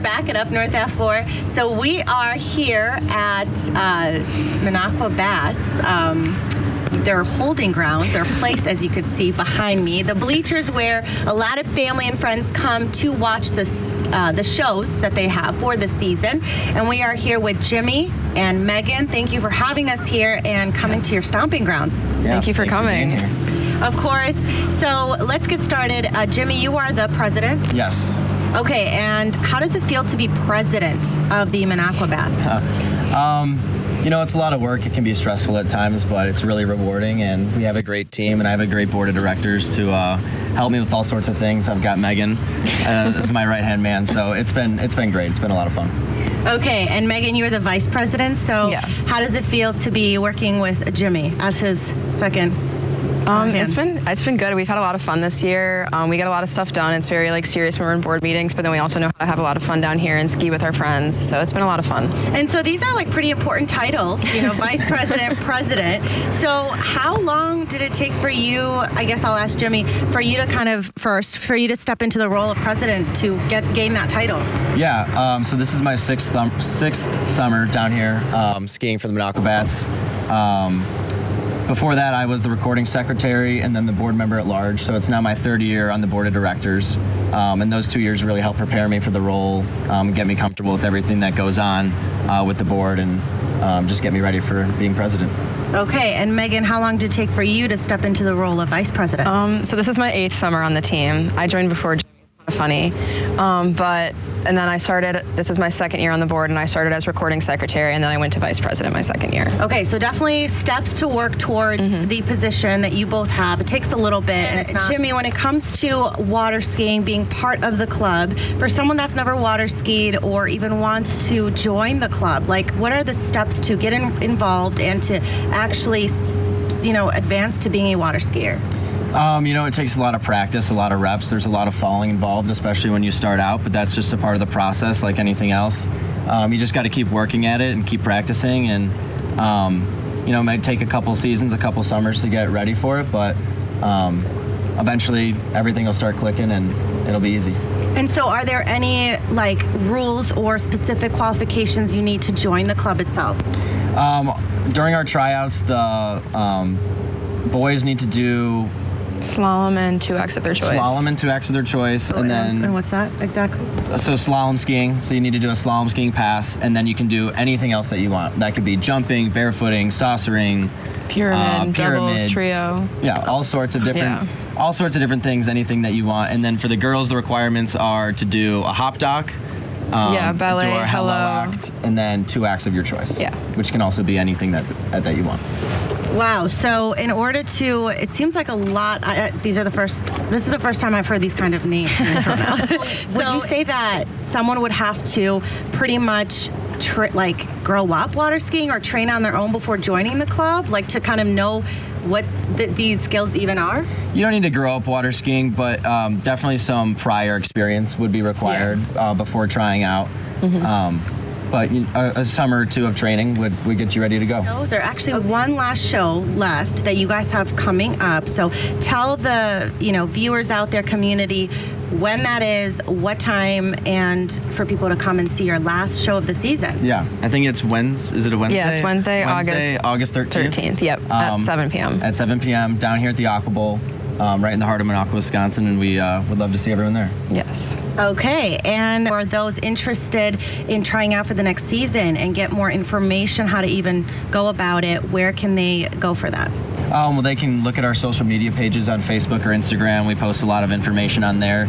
back at Up North F4. So we are here at Min-Aqua Bats. Their holding ground, their place, as you could see behind me. The bleachers where a lot of family and friends come to watch the shows that they have for the season. And we are here with Jimmy and Megan. Thank you for having us here and coming to your stomping grounds. Yeah, Thank you for coming. Of course. So let's get started. Jimmy, you are the president. Yes. Okay, and how does it feel to be president of the Min-Aqua Bats? You know, it's a lot of work. It can be stressful at times, but it's really rewarding, and we have a great team, and I have a great board of directors to help me with all sorts of things. I've got Megan as my right-hand man, so it's been great. It's been a lot of fun. Okay, and Megan, you're the vice president, so Yeah. how does it feel to be working with Jimmy as his second hand? It's been good. We've had a lot of fun this year. We get a lot of stuff done. It's very serious when we're in board meetings, but then we also know how to have a lot of fun down here and ski with our friends. So it's been a lot of fun. And so these are like pretty important titles, you know, vice president, president. So how long did it take for you, I guess I'll ask Jimmy, for you to step into the role of president to gain that title? Yeah, so this is my sixth summer down here skiing for the Min-Aqua Bats. Before that, I was the recording secretary and then the board member at large. So it's now my third year on the board of directors. And those 2 years really helped prepare me for the role, get me comfortable with everything that goes on with the board, and just get me ready for being president. Okay, and Megan, how long did it take for you to step into the role of vice president? So this is my 8th summer on the team. I joined before Jimmy. It's kind of funny. And then I started, this is my second year on the board, and I started as recording secretary, and then I went to vice president my second year. Okay, so definitely steps to work towards the position that you both have. It takes a little bit. And Jimmy, when it comes to water skiing, being part of the club, for someone that's never water skied or even wants to join the club, like what are the steps to get involved and to actually, you know, advance to being a water skier? You know, it takes a lot of practice, a lot of reps. There's a lot of falling involved, especially when you start out, but that's just a part of the process like anything else. You just got to keep working at it and keep practicing, and, you know, it might take a couple seasons, a couple summers to get ready for it, but eventually everything will start clicking and it'll be easy. And so are there any, like, rules or specific qualifications you need to join the club itself? During our tryouts, the boys need to do Slalom and 2X of their choice. Slalom and 2X of their choice. And what's that exactly? So slalom skiing. So you need to do a slalom skiing pass, and then you can do anything else that you want. That could be jumping, barefooting, saucering, Pyramid, doubles, trio. Yeah, all sorts of different things, anything that you want. And then for the girls, the requirements are to do a hop dock, ballet, do a hello hello act, and then 2 acts of your choice. Yeah. Which can also be anything that you want. Wow. So in order to, it seems like a lot, this is the first time I've heard these kind of names being thrown out. Would you say that someone would have to pretty much grow up water skiing or train on their own before joining the club, like to kind of know what these skills even are? You don't need to grow up water skiing, but definitely some prior experience would be required before trying out. But a summer or two of training would get you ready to go. There's actually one last show left that you guys have coming up. So tell the viewers out there, community, when that is, what time, and for people to come and see your last show of the season. Yeah, I think it's Wednesday. Is it a Wednesday? Yeah, it's Wednesday, August 13th. Yep, at 7 p.m. At 7 p.m. down here at the Aqua Bowl. Right in the heart of Min-Aqua, Wisconsin, and we would love to see everyone there. Yes. Okay, and for those interested in trying out for the next season and get more information how to even go about it, where can they go for that? Well, they can look at our social media pages on Facebook or Instagram. We post a lot of information on there.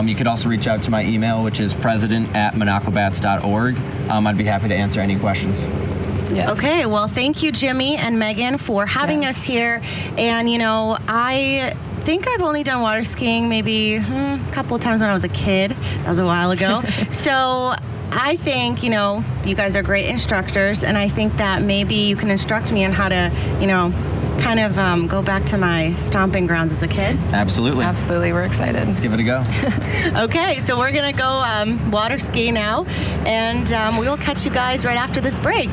You could also reach out to my email, which is president@minaquabats.org. I'd be happy to answer any questions. Yes. Okay, well, thank you, Jimmy and Megan, for having us here. And, I think I've only done water skiing maybe a couple of times when I was a kid. That was a while ago. So I think, you guys are great instructors, and I think that maybe you can instruct me on how to, kind of go back to my stomping grounds as a kid. Absolutely. Absolutely, we're excited. Let's give it a go. Okay, so we're going to go water ski now, and we will catch you guys right after this break.